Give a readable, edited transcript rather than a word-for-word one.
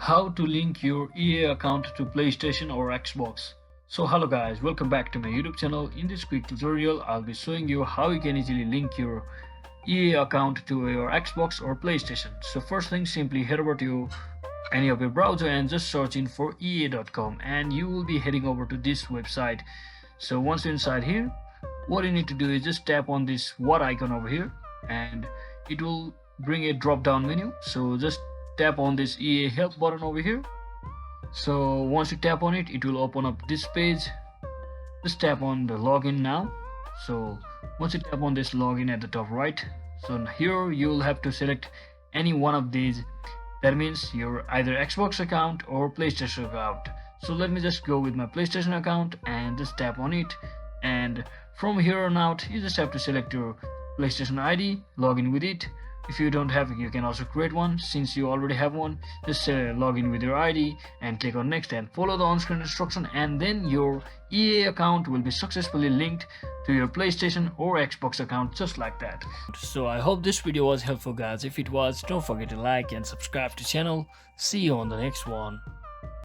How to link your EA account to PlayStation or Xbox. So hello guys, welcome back to my YouTube channel. In this quick tutorial, I'll be showing you how you can easily link your EA account to your Xbox or PlayStation. So first thing, simply head over to any of your browser and just search in for ea.com and you will be heading over to this website. So once you're inside here, what you need to do is just tap on this what icon over here and it will bring a drop down menu. So just tap on this EA help button over here. So once you tap on it, it will open up this page. Just tap on the login now. So once you tap on this login at the top right, so here you'll have to select any one of these. That means your either Xbox account or PlayStation account. So let me just go with my PlayStation account and just tap on it, and from here on out you just have to select your PlayStation ID, log in with it. If you don't have it, you can also create one. Since you already have one, just log in with your ID and click on next and follow the on-screen instruction, and then your EA account will be successfully linked to your PlayStation or Xbox account, just like that. So I hope this video was helpful guys. If it was, don't forget to like and subscribe to the channel. See you on the next one.